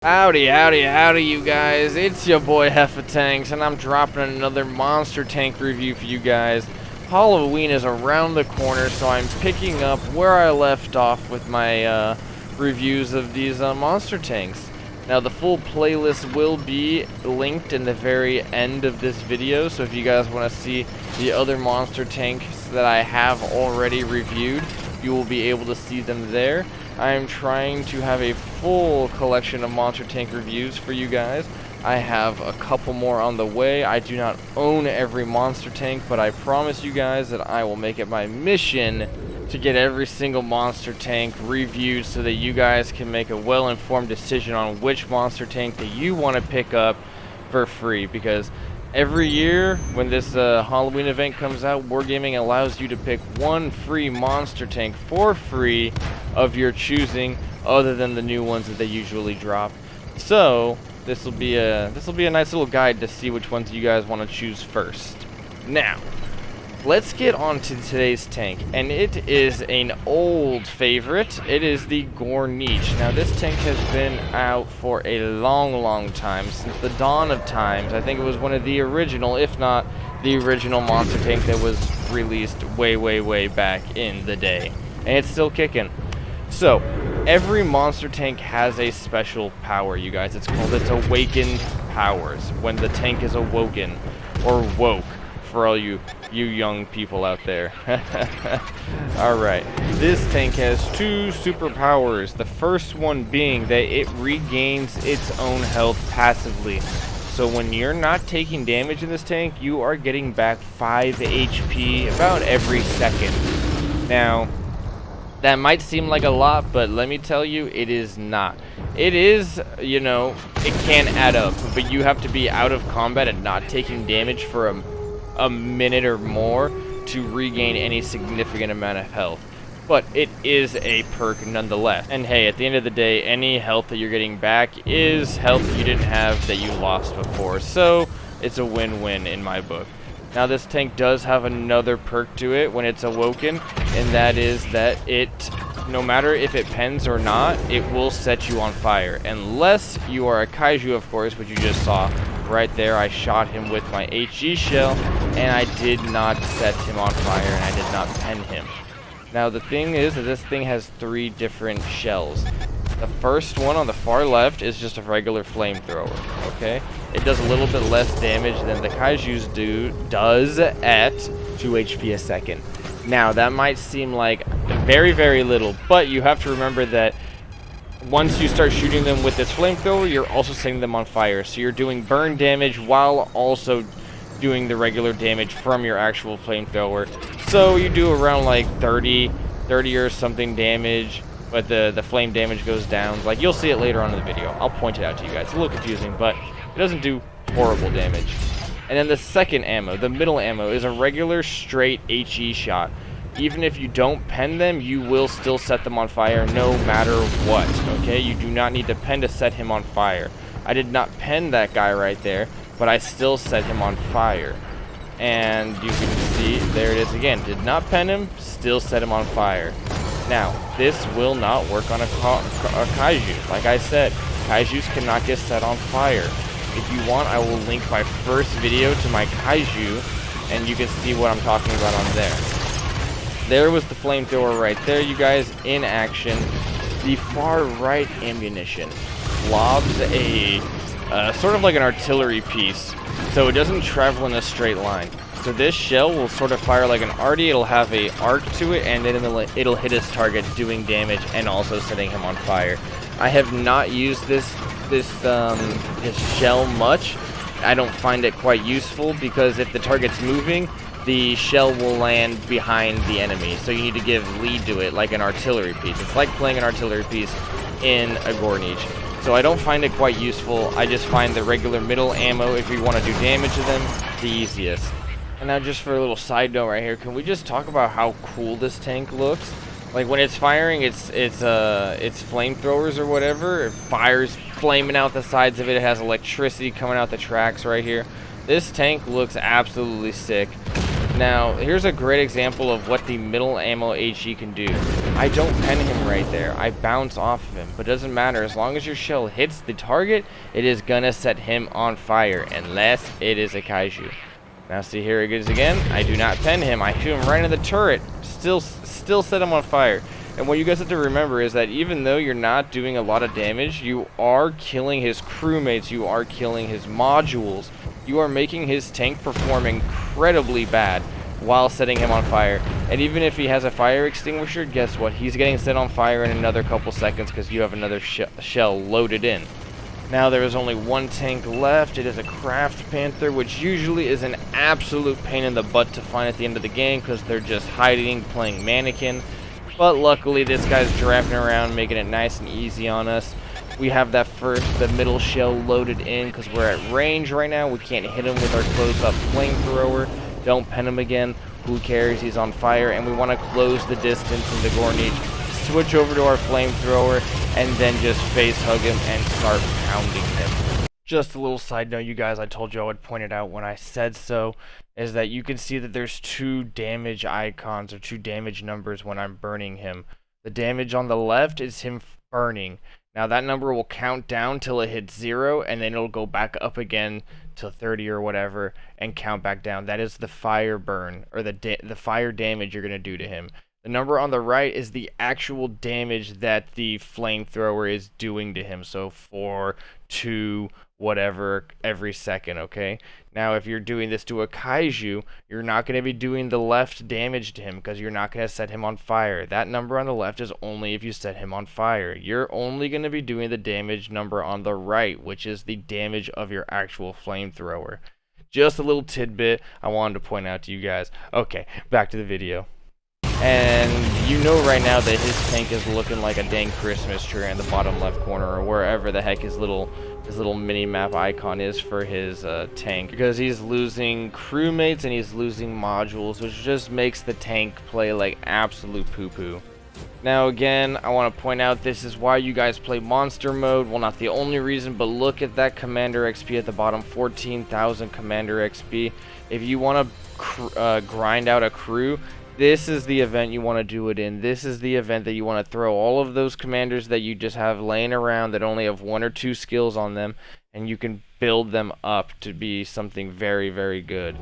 Howdy, howdy, howdy, you guys. It's your boy Tanks, and I'm dropping another Monster Tank review for you guys. Halloween is around the corner, so I'm picking up where I left off with my reviews of these Monster Tanks. Now, the full playlist will be linked in the very end of this video, so if you guys want to see the other Monster Tanks that I have already reviewed, you will be able to see them there. I am trying to have a full collection of Monster Tank reviews for you guys. I have a couple more on the way. I do not own every Monster Tank, but I promise you guys that I will make it my mission to get every single Monster Tank reviewed so that you guys can make a well-informed decision on which Monster Tank that you want to pick up for free, because every year when this Halloween event comes out, Wargaming allows you to pick one free Monster Tank for free of your choosing, other than the new ones that they usually drop. So this will be a nice little guide to see which ones you guys want to choose first. Now, let's get on to today's tank, and it is an old favorite. It is the Gorynych. Now, this tank has been out for a long time, since the dawn of times. I think it was one of the original, if not the original Monster Tank that was released way back in the day, and it's still kicking. So, every Monster Tank has a special power, you guys. It's called its Awoken Powers, when the tank is awoken, or woke, for all you young people out there. Alright, this tank has two superpowers. The first one being that it regains its own health passively. So when you're not taking damage in this tank, you are getting back 5 HP about every second. Now, that might seem like a lot, but let me tell you, it is not. It is, you know, it can add up, but you have to be out of combat and not taking damage for a minute or more to regain any significant amount of health. But it is a perk nonetheless. And hey, at the end of the day, any health that you're getting back is health you didn't have that you lost before. So it's a win-win in my book. Now, this tank does have another perk to it when it's awoken, and that is that it, no matter if it pens or not, it will set you on fire. Unless you are a kaiju, of course, which you just saw right there. I shot him with my HE shell, and I did not set him on fire, and I did not pen him. Now, the thing is that this thing has 3 different shells. The first one on the far left is just a regular flamethrower, okay? It does a little bit less damage than the Kaiju's does at 2 HP a second. Now, that might seem like very little, but you have to remember that once you start shooting them with this flamethrower, you're also setting them on fire. So you're doing burn damage while also doing the regular damage from your actual flamethrower. So you do around like 30 or something damage, but the flame damage goes down. Like, you'll see it later on in the video. I'll point it out to you guys. It's a little confusing, but it doesn't do horrible damage. And then the second ammo, the middle ammo, is a regular straight HE shot. Even if you don't pen them, you will still set them on fire no matter what, okay? You do not need to pen to set him on fire. I did not pen that guy right there, but I still set him on fire. And you can see, there it is again. Did not pen him, still set him on fire. Now, this will not work on a kaiju. Like I said, kaijus cannot get set on fire. If you want, I will link my first video to my kaiju, and you can see what I'm talking about on there. There was the flamethrower right there, you guys, in action. The far right ammunition lobs a sort of like an artillery piece, so it doesn't travel in a straight line. So this shell will sort of fire like an arty. It'll have a arc to it, and then it'll hit its target, doing damage and also setting him on fire. I have not used this shell much. I don't find it quite useful, because if the target's moving, the shell will land behind the enemy. So you need to give lead to it like an artillery piece. It's like playing an artillery piece in a Gorynych. So I don't find it quite useful. I just find the regular middle ammo, if you want to do damage to them, the easiest. And now, just for a little side note right here, can we just talk about how cool this tank looks? Like, when it's firing its flamethrowers or whatever, it fires flaming out the sides of it. It has electricity coming out the tracks right here. This tank looks absolutely sick. Now, here's a great example of what the middle ammo HE can do. I don't pen him right there. I bounce off of him, but it doesn't matter. As long as your shell hits the target, it is gonna set him on fire, unless it is a kaiju. Now see, here it is again. I do not pen him. I shoot him right in the turret. Still set him on fire. And what you guys have to remember is that even though you're not doing a lot of damage, you are killing his crewmates, you are killing his modules, you are making his tank perform incredibly bad while setting him on fire. And even if he has a fire extinguisher, guess what? He's getting set on fire in another couple seconds because you have another shell loaded in. Now there is only one tank left. It is a Craft Panther, which usually is an absolute pain in the butt to find at the end of the game because they're just hiding, playing mannequin. But luckily this guy's drafting around, making it nice and easy on us. We have the middle shell loaded in because we're at range right now. We can't hit him with our close-up flamethrower. Don't pen him again. Who cares? He's on fire, and we want to close the distance into Gorynich. Switch over to our flamethrower, and then just face hug him and start pounding him. Just a little side note, you guys, I told you I would point it out when I said so, is that you can see that there's 2 damage icons, or 2 damage numbers when I'm burning him. The damage on the left is him burning. Now that number will count down till it hits 0, and then it'll go back up again to 30 or whatever, and count back down. That is the fire burn, or the fire damage you're going to do to him. The number on the right is the actual damage that the flamethrower is doing to him. So 4, 2, whatever, every second, okay? Now, if you're doing this to a kaiju, you're not going to be doing the left damage to him because you're not going to set him on fire. That number on the left is only if you set him on fire. You're only going to be doing the damage number on the right, which is the damage of your actual flamethrower. Just a little tidbit I wanted to point out to you guys. Okay, back to the video. And you know right now that his tank is looking like a dang Christmas tree in the bottom left corner, or wherever the heck his little mini map icon is for his tank, because he's losing crewmates and he's losing modules, which just makes the tank play like absolute poo-poo. Now again, I want to point out this is why you guys play monster mode. Well, not the only reason, but look at that commander XP at the bottom, 14,000 commander XP. If you want to grind out a crew, this is the event you want to do it in. This is the event that you want to throw all of those commanders that you just have laying around that only have 1 or 2 skills on them, and you can build them up to be something very, very good.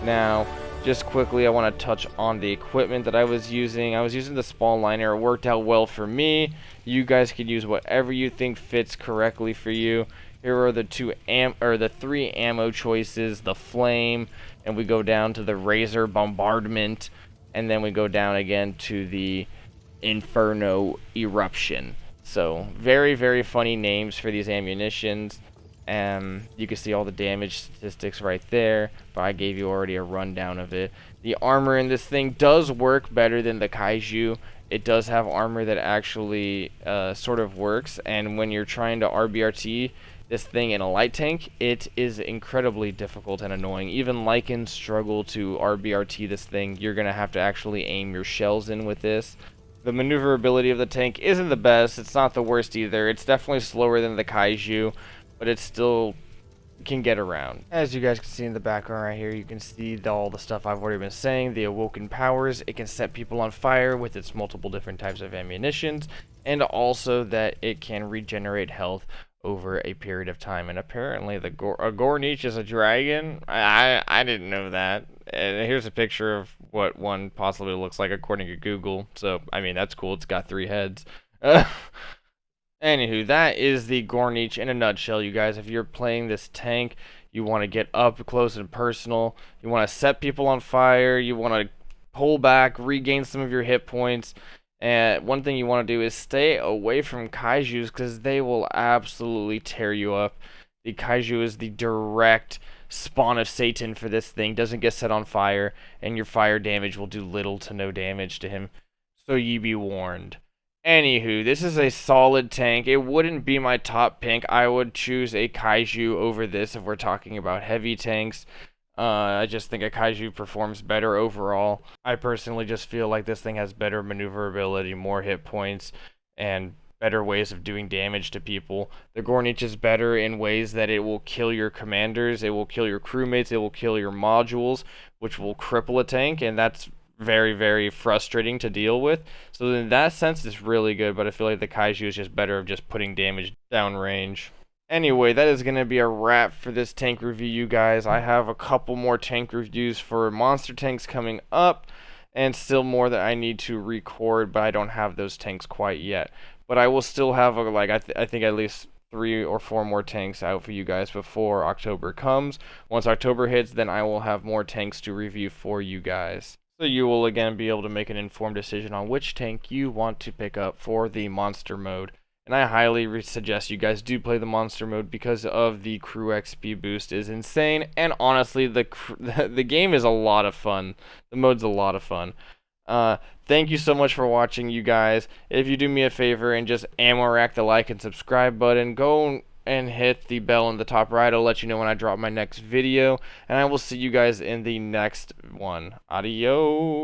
Now, just quickly, I want to touch on the equipment that I was using. I was using the spawn liner. It worked out well for me. You guys could use whatever you think fits correctly for you. Here are the 3 ammo choices: the flame, and we go down to the razor bombardment. And then we go down again to the Inferno Eruption. So, very, very funny names for these ammunitions. You can see all the damage statistics right there, but I gave you already a rundown of it. The armor in this thing does work better than the kaiju. It does have armor that actually sort of works, and when you're trying to RBRT this thing in a light tank, it is incredibly difficult and annoying. Even Lycans struggle to RBRT this thing. You're going to have to actually aim your shells in with this. The maneuverability of the tank isn't the best. It's not the worst either. It's definitely slower than the kaiju, but it still can get around. As you guys can see in the background right here, you can see all the stuff I've already been saying. The Awoken Powers, it can set people on fire with its multiple different types of ammunitions, and also that it can regenerate health over a period of time. And apparently the Gorynich is a dragon. I didn't know that. And here's a picture of what one possibly looks like according to Google. So I mean, that's cool. It's got 3 heads. Anywho, that is the Gorynich in a nutshell, you guys. If you're playing this tank, you want to get up close and personal. You want to set people on fire. You want to pull back, regain some of your hit points. And one thing you want to do is stay away from kaijus because they will absolutely tear you up. The kaiju is the direct spawn of Satan for this thing. Doesn't get set on fire, and your fire damage will do little to no damage to him. So ye be warned. Anywho, this is a solid tank. It wouldn't be my top pick. I would choose a kaiju over this if we're talking about heavy tanks. I just think a kaiju performs better overall. I personally just feel like this thing has better maneuverability, more hit points, and better ways of doing damage to people. The Gorynich is better in ways that it will kill your commanders, it will kill your crewmates, it will kill your modules, which will cripple a tank, and that's very, very frustrating to deal with. So in that sense, it's really good, but I feel like the Kaiju is just better of just putting damage downrange. Anyway, that is going to be a wrap for this tank review, you guys. I have a couple more tank reviews for monster tanks coming up, and still more that I need to record, but I don't have those tanks quite yet. But I will still have, I think at least 3 or 4 more tanks out for you guys before October comes. Once October hits, then I will have more tanks to review for you guys. So you will again be able to make an informed decision on which tank you want to pick up for the monster mode. And I highly suggest you guys do play the monster mode because of the crew XP boost is insane. And honestly, the game is a lot of fun. The mode's a lot of fun. Thank you so much for watching, you guys. If you do me a favor and just ammo rack the like and subscribe button, go and hit the bell in the top right. I'll let you know when I drop my next video. And I will see you guys in the next one. Adios.